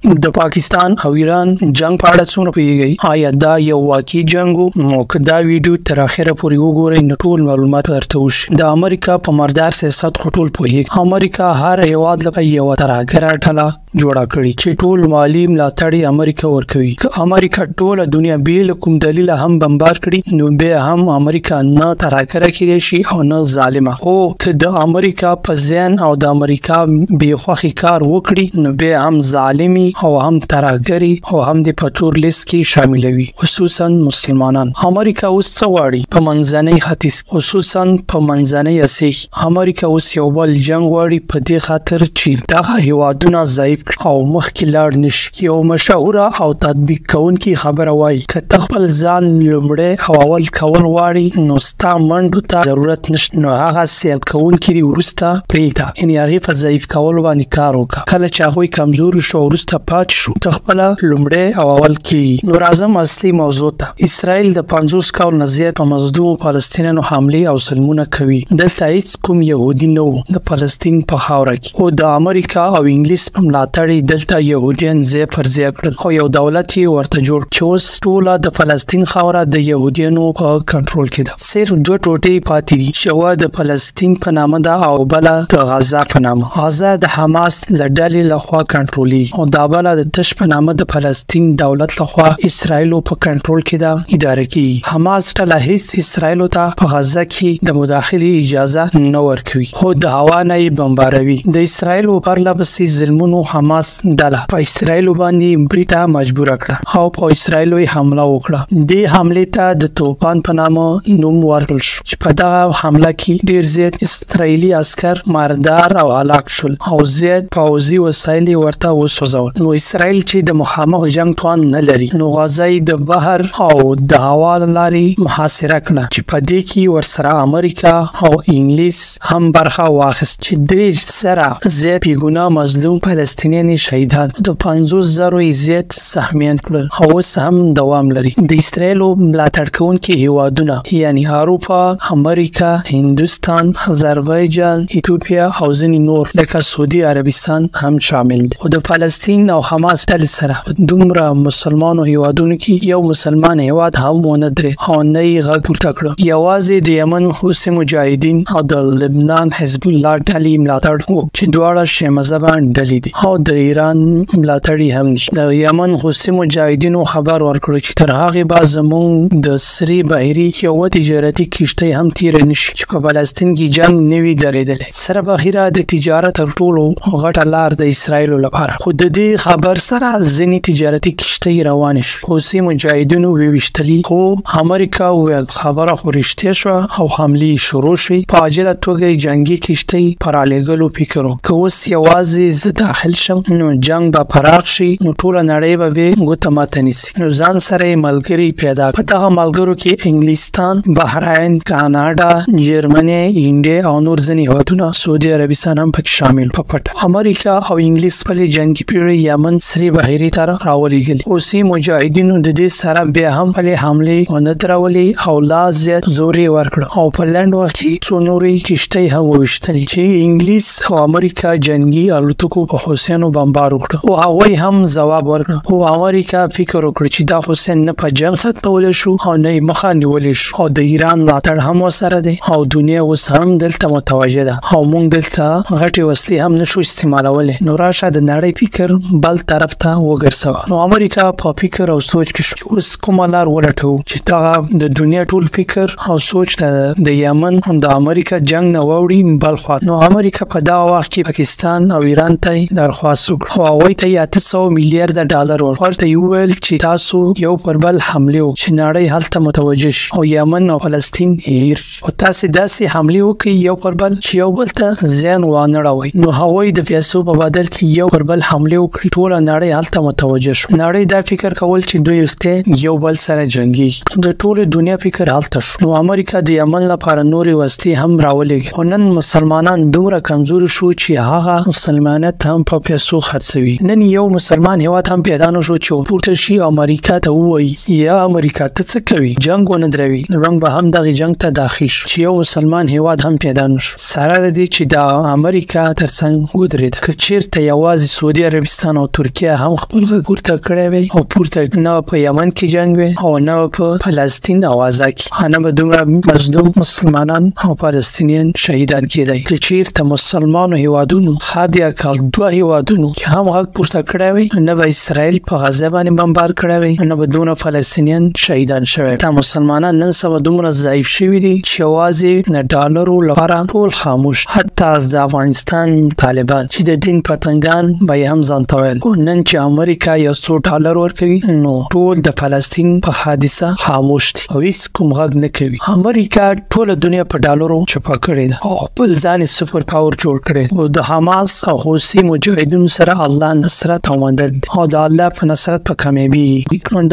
د پاکستان او ایران جنگ په اړه څونه پوهیږئ؟ آیا دا یو واقعي جنگ وو؟ نو که دا ویډیو تر اخره پورې وګورئ نو ټول معلومات درته وشي. د امریکا په مردار سیاست خو ټول پوهیږي. امریکا هر هیواد لپاره یو ترهګره ډله جوړه کړي چې ټول مالی ملاتړ امریکا ورکوي. که امریکا ټوله دنیا بې له کوم دلیل هم بمبار کړي نو بیا هم امریکا نه ترهګره کېدای شي او نه ظالمه. خو که د امریکا په ذهن او د امریکا بې خوښې کار وکړي نو بیا هم ظالمي او هم ترهګری او هم د پټور لیست کې شاملوي، خصوصا مسلمانان. امریکا اوس څه غواړي په منځني ختیځ، خصوصا په منځني اسیا. امریکا اوس یو بل جنگ غواړي په دې خاطر چې دغه هیوادونه ضعیف او مخکې لاړ نشي. یو مشهوره او تطبیق کوونکی خبره وایي که ته خپل ځان لومړی او اول کول غواړي نو ستا منډو ته ضرورت نشته، نو هغه سیل کوونکي دي وروسته پرېږده، یعنې هغې په ضعیف کولو باندې کار وکړه. کله چې هغوی کمزوري شو وروسته پاتې شو ته خپله لومړی او اول کېږي. نو راځم اصلي موضوع ته. اسرائیل د 50 کال نه زیات په مظلومو فلسطینیانو حملې او ظلمونه کوي. دلته هېڅ کوم یهودي نه و د فلسطین په خاوره کې، خو د امریکا او انګلیس په ملاتړ دلته یهودیان ځای پر ځای کړل او یو دولت یې ورته جوړ چې اوس ټوله د فلسطین خاوره د یهودیانو په کنټرول کې ده. صرف دوه ټوټې پاتې دي چې یوه د فلسطین په نامه ده او بله د غزه په نامه. غزه د حماس له ډلې لخوا کنټرولېږي او دا بله د تش په نامه د فلسطین دولت لخوا اسرائیلو په کنټرول کې ده اداره کېږي. حماس ډله هېڅ اسرائیلو ته په غزه کې د مداخلې اجازه نه ورکوي، خو د هوا نه یې بمباروي. د اسرائیلو پرله پسې ظلمونو حماس ډله په اسرائیلو باندې برید ته مجبوره کړه او په اسرائیلو یې حمله وکړه. دې حملې ته د طوفان په نامه نوم ورکړل شو چې په دغه حمله کې ډېر زیات اسرائیلي عسکر مردار او هلاک شول او زیات پوځي وسایل یې ورته وسوځول. نو اسرائیل چې د مخامخ جنگ توان نه لري نو غزه یې د بحر او د هوا له لارې محاصره کړه چې په دې کې ورسره امریکا او انګلیس هم برخه واخیست چې 300 زیات بېګناه مظلوم فلسطینیان شهیدان د 50,000 زیات زخمیان کړل او اوس هم دوام لري. د اسرائیلو ملاتړ کوونکي هیوادونه یعنی اروپا، امریکا، هندوستان، آذربایجان، ایتوپیا او ځینې نور لکه سعودي عربستان هم شامل دي. خو د فلسطین او حماس ډلې سره دومره مسلمانو هیوادونو کې یو مسلمان هیواد هم ونه درېد او نه یې غږ پورته کړ. یوازې د یمن حوثي مجاهدین او د لبنان حزب الله ډلې ملاتړ وکړ چې دواړه شیعه مذهبه ډلې دي او د ایران ملاتړي هم دي. د یمن حوثي مجاهدینو خبر ورکړ چې تر هغې به زموږ د سرې بحیرې یوه تجارتي کښتۍ هم تېره نشي چې په فلسطین کې جنګ نه وي درېدلی. سره بحیره د تجارت تر ټولو غټه لار د اسرائیلو لپاره، خو د دې خبر سره ځینې تجارتي کښتۍ روانې شوې. حوثي مجاهدینو وویشتلي، خو امریکا وویل خبره خو رښتیا شوه او حملې شروع شوې. په عاجله توګه جنګي کښتۍ په رالېږلو فکر وکړ. که اوس یوازې زه داخل شم نو جنگ به پراخ شي نو ټوله نړۍ به بې ګوته ماته نیسي. نو ځان سره یې ملګري پیدا کړ. په دغه ملګرو کې انګلستان، بحرین، کاناډا، جرمني، انډیا او نور ځینې هیوادونه، سعودي عربستان هم پکې شامل. په پټه امریکا او انګلیس خپلې جنګي پیړۍ یمن سرې بحیرې ته راولېږلې. حوثي مجاهدینو د دې سره بیا هم خپلې حملې ونه درولې او لا زیات زور یې ورکړ او په لنډ وخت کې څو نورې کښتۍ هم وویشتلې چې انګلیس او امریکا جنګي الوتکو په حوثیانو بمبار وکړ او هغوی هم ځواب ورکړ. خو امریکا فکر وکړ چې دا حوثیان نه په جنګ ختمولی شو او نه یې مخه نیولی شو او د ایران ملاتړ هم ورسره دی او دنیا اوس هم دلته متوجه ده او موږ دلته غټې وسلې هم نشو استعمالولی. نو راشه د نړۍ فکر بل طرف ته وګرځوه. نو امریکا په فکر او سوچ کې شو اوس کومه لار ولټوو چې دغه د دنیا ټول فکر او سوچ د یمن د امریکا جنگ نه واوړي بل خوا. نو امریکا په دغه وخت کې پاکستان او ایران ته درخواست وکړ او هغوی ته 800 میلیارده ډالر ورته وویل چې تاسو یو پر بل حملې وکړئ چې نړۍ هلته متوجه شي او یمن او فلسطین هیر او تاسې داسې حملې وکړئ یو پر بل چې یو بل ته زیان وانه راوړي. نو هغوی د پیسو په بدل کې یو پر بل حملې وکړي، ټوله نړۍ هلته متوجه شو. نړۍ دا فکر کول چې دوی رښتیا یو بل سره جنګېږي. د ټولې دنیا فکر هلته شو. نو امریکا د یمن لپاره نورې وسلې هم راولېږي. خو نن مسلمانان دومره کمزوري شو چې هغه مسلمانیت هم په پیسو خرڅوي. نن یو مسلمان هیواد هم پیدا نه شو چې پورته شي امریکا ته ووایي یا امریکا ته څه کوي جنګ ونه دروي. نو موږ به هم دغه جنګ ته داخل شو چې یو مسلمان هیواد هم پیدا نه شو. سره د دې چې د امریکا ترڅنګ ودرېده. که چیرته یوازې سعودي عربستان پاکستان او ترکیه هم خپل غږ پورته کړی وی او پورته نه په یمن کې جنگ وی او نه په فلسطین او غزا کې، نه به دومره مظلوم مسلمانان او فلسطینیان شهیدان کېدای. چې چیرته مسلمانو هیوادونو خادي اکال دوه هیوادونو چې هم غږ پورته کړی وی، نه به اسرائیل په غزا باندې بمبار کړی وی، نه به دونه فلسطینیان شهیدان شوی. دا مسلمانان نن سبا دومره ضعیف شوي دي چې یوازې د ډالرو لپاره ټول خاموش. حتی از د افغانستان طالبان چې د دین پتنګان به هم ځان ته ویل، نن چې امریکا یو څو ډالر ورکوي نو ټول د فلسطین په حادثه خاموش دي او هیڅ کوم غږ نه کوي. امریکا ټوله دنیا په ډالرو چپه کړې ده او خپل ځان سپر پاور جوړ کړی او د حماس او حوثي مجاهدینو سره الله نصرت او مدد او د الله په نصرت په کامیابی.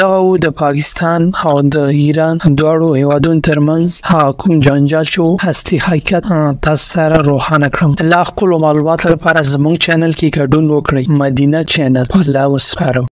دغه د پاکستان او د ایران دواړو هیوادونو ترمنځ کوم جنجال شو هستی حقیقت تاسو سره روښانه کړم. لا خپل معلومات لپاره زموږ چینل کې ګډون وکړئ. مدینه چینل. الله وسپارم.